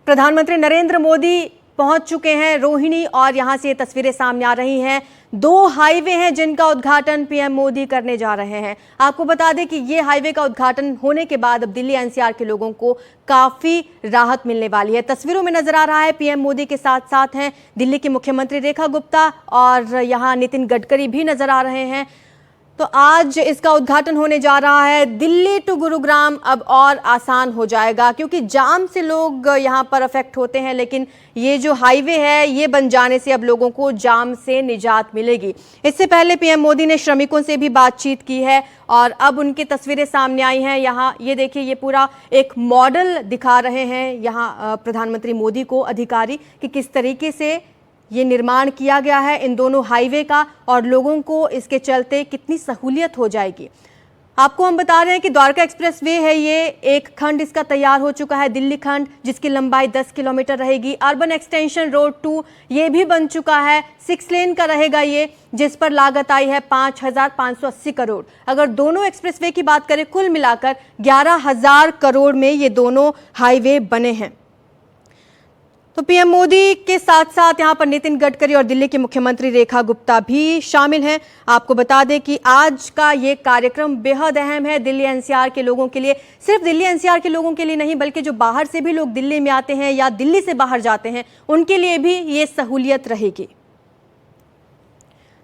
प्रधानमंत्री नरेंद्र मोदी पहुंच चुके हैं रोहिणी और यहां से ये तस्वीरें सामने आ रही हैं। 2 हाईवे हैं जिनका उद्घाटन पीएम मोदी करने जा रहे हैं। आपको बता दें कि ये हाईवे का उद्घाटन होने के बाद अब दिल्ली एनसीआर के लोगों को काफी राहत मिलने वाली है। तस्वीरों में नजर आ रहा है पीएम मोदी के साथ साथ हैं दिल्ली की मुख्यमंत्री रेखा गुप्ता और यहाँ नितिन गडकरी भी नजर आ रहे हैं। तो आज इसका उद्घाटन होने जा रहा है। दिल्ली टू गुरुग्राम अब और आसान हो जाएगा क्योंकि जाम से लोग यहाँ पर अफेक्ट होते हैं, लेकिन ये जो हाईवे है ये बन जाने से अब लोगों को जाम से निजात मिलेगी। इससे पहले पीएम मोदी ने श्रमिकों से भी बातचीत की है और अब उनकी तस्वीरें सामने आई हैं। यहाँ ये देखिए, ये पूरा एक मॉडल दिखा रहे हैं यहाँ प्रधानमंत्री मोदी को अधिकारी कि किस तरीके से ये निर्माण किया गया है इन दोनों हाईवे का और लोगों को इसके चलते कितनी सहूलियत हो जाएगी। आपको हम बता रहे हैं कि द्वारका एक्सप्रेस वे है, ये एक खंड इसका तैयार हो चुका है, दिल्ली खंड, जिसकी लंबाई 10 किलोमीटर रहेगी। अर्बन एक्सटेंशन रोड 2 ये भी बन चुका है, 6 लेन का रहेगा ये, जिस पर लागत आई है 5,580 करोड़। अगर दोनों एक्सप्रेस वे की बात करें कुल मिलाकर 11,000 करोड़ में ये दोनों हाईवे बने हैं। तो पीएम मोदी के साथ साथ यहाँ पर नितिन गडकरी और दिल्ली की मुख्यमंत्री रेखा गुप्ता भी शामिल हैं। आपको बता दें कि आज का ये कार्यक्रम बेहद अहम है दिल्ली एनसीआर के लोगों के लिए। सिर्फ दिल्ली एनसीआर के लोगों के लिए नहीं, बल्कि जो बाहर से भी लोग दिल्ली में आते हैं या दिल्ली से बाहर जाते हैं उनके लिए भी ये सहूलियत रहेगी।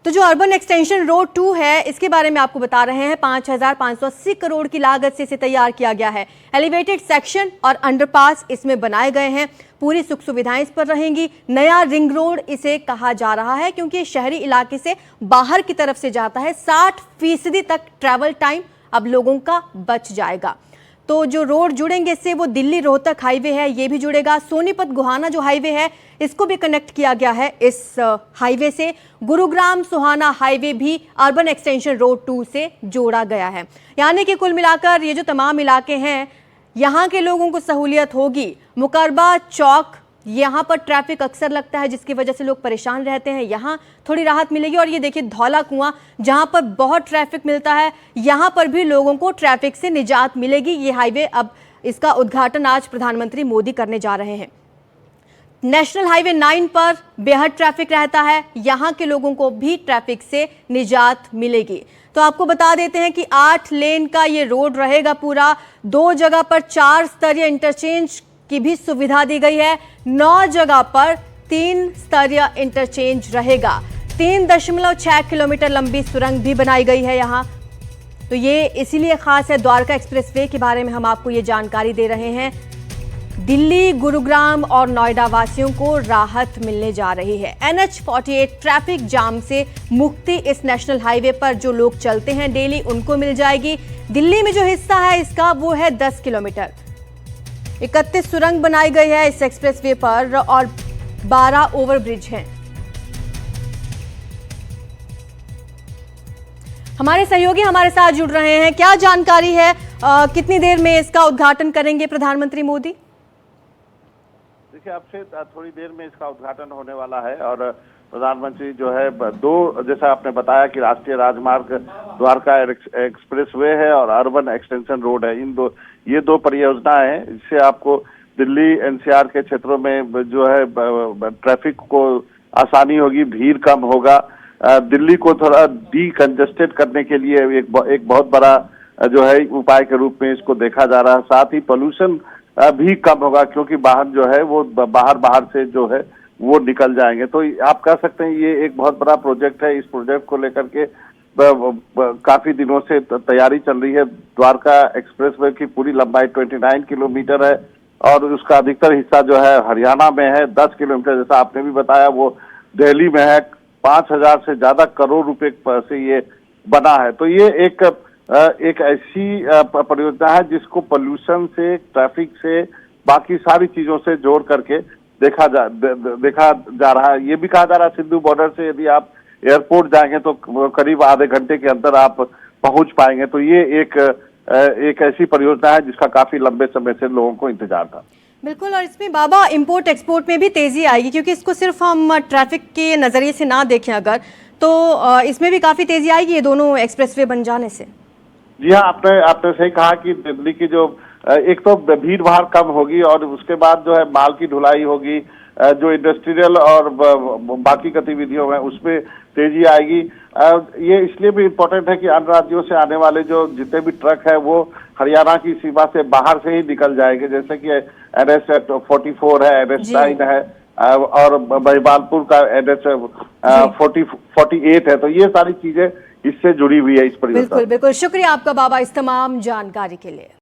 तो जो अर्बन एक्सटेंशन रोड 2 है इसके बारे में आपको बता रहे हैं, 5,580 करोड़ की लागत से इसे तैयार किया गया है। एलिवेटेड सेक्शन और अंडरपास इसमें बनाए गए हैं, पूरी सुख सुविधाएं इस पर रहेंगी। नया रिंग रोड इसे कहा जा रहा है क्योंकि शहरी इलाके से बाहर की तरफ से जाता है। 60% तक ट्रैवल टाइम अब लोगों का बच जाएगा। तो जो रोड जुड़ेंगे इससे वो दिल्ली रोहतक हाईवे है ये भी जुड़ेगा। सोनीपत गुहाना जो हाईवे है इसको भी कनेक्ट किया गया है इस हाईवे से। गुरुग्राम सोहाना हाईवे भी अर्बन एक्सटेंशन रोड 2 से जोड़ा गया है। यानी कि कुल मिलाकर ये जो तमाम इलाके हैं यहाँ के लोगों को सहूलियत होगी। मुकरबा चौक यहाँ पर ट्रैफिक अक्सर लगता है जिसकी वजह से लोग परेशान रहते हैं, यहाँ थोड़ी राहत मिलेगी। और ये देखिए धौला कुआं जहाँ पर बहुत ट्रैफिक मिलता है यहाँ पर भी लोगों को ट्रैफिक से निजात मिलेगी। ये हाईवे अब इसका उद्घाटन आज प्रधानमंत्री मोदी करने जा रहे हैं। नेशनल हाईवे 9 पर बेहद ट्रैफिक रहता है, यहाँ के लोगों को भी ट्रैफिक से निजात मिलेगी। तो आपको बता देते हैं कि 8 लेन का ये रोड रहेगा पूरा। 2 जगह पर 4 स्तरीय इंटरचेंज की भी सुविधा दी गई है। 9 जगह पर 3 स्तरीय इंटरचेंज रहेगा। 3.6 किलोमीटर लंबी सुरंग भी बनाई गई है यहाँ। तो ये इसीलिए खास है, द्वारका एक्सप्रेसवे के बारे में हम आपको ये जानकारी दे रहे हैं। दिल्ली, गुरुग्राम और नोएडा वासियों को राहत मिलने जा रही है। NH-48 ट्रैफिक जाम से मुक्ति इस नेशनल हाईवे पर जो लोग चलते हैं डेली उनको मिल जाएगी। दिल्ली में जो हिस्सा है इसका वो है 10 किलोमीटर। 31 सुरंग बनाई गई है इस एक्सप्रेसवे पर और 12 ओवरब्रिज हैं। हमारे सहयोगी हमारे साथ जुड़ रहे हैं, क्या जानकारी है, कितनी देर में इसका उद्घाटन करेंगे प्रधानमंत्री मोदी? देखिए, अब से थोड़ी देर में इसका उद्घाटन होने वाला है और प्रधानमंत्री जो है 2, जैसा आपने बताया कि राष्ट्रीय राजमार्ग द्वारका एक्सप्रेसवे है और अर्बन एक्सटेंशन रोड है। ये दो परियोजनाएं हैं जिससे आपको दिल्ली एनसीआर के क्षेत्रों में जो है ट्रैफिक को आसानी होगी, भीड़ कम होगा। दिल्ली को थोड़ा डीकंजेस्टेड करने के लिए एक बहुत बड़ा जो है उपाय के रूप में इसको देखा जा रहा है। साथ ही पोल्यूशन भी कम होगा क्योंकि वाहन जो है वो बाहर से जो है वो निकल जाएंगे। तो आप कह सकते हैं ये एक बहुत बड़ा प्रोजेक्ट है। इस प्रोजेक्ट को लेकर के काफी दिनों से तैयारी चल रही है। द्वारका एक्सप्रेसवे की पूरी लंबाई 29 किलोमीटर है और उसका अधिकतर हिस्सा जो है हरियाणा में है। 10 किलोमीटर जैसा आपने भी बताया वो दिल्ली में है। 5,000 से ज्यादा करोड़ रुपए से ये बना है। तो ये एक ऐसी परियोजना है जिसको पोल्यूशन से, ट्रैफिक से, बाकी सारी चीजों से जोड़ करके देखा जा रहा है। ये भी कहा जा रहा है सिंधु बॉर्डर से यदि आप एयरपोर्ट जाएंगे तो करीब आधे घंटे के अंदर आप पहुंच पाएंगे। तो ये एक ऐसी परियोजना है जिसका काफी लंबे समय से लोगों को इंतजार था। बिल्कुल, और इसमें बाबा इंपोर्ट एक्सपोर्ट में भी तेजी आएगी क्योंकि इसको सिर्फ हम ट्रैफिक के नजरिए से ना देखें अगर तो इसमें भी काफी तेजी आएगी ये दोनों एक्सप्रेसवे बन जाने से। जी हाँ, आपने सही कहा कि दिल्ली की जो एक तो भीड़ भाड़ कम होगी और उसके बाद जो है माल की ढुलाई होगी, जो इंडस्ट्रियल और बाकी गतिविधियों में उसमें तेजी आएगी। ये इसलिए भी इम्पोर्टेंट है कि अन्य राज्यों से आने वाले जो जितने भी ट्रक है वो हरियाणा की सीमा से बाहर से ही निकल जाएंगे, जैसे कि NH 44 है, NH 9 है और महिपालपुर का NH 48 है। तो ये सारी चीजें इससे जुड़ी हुई है इस परियोजना। बिल्कुल बिल्कुल, शुक्रिया आपका बाबा इस तमाम जानकारी के लिए।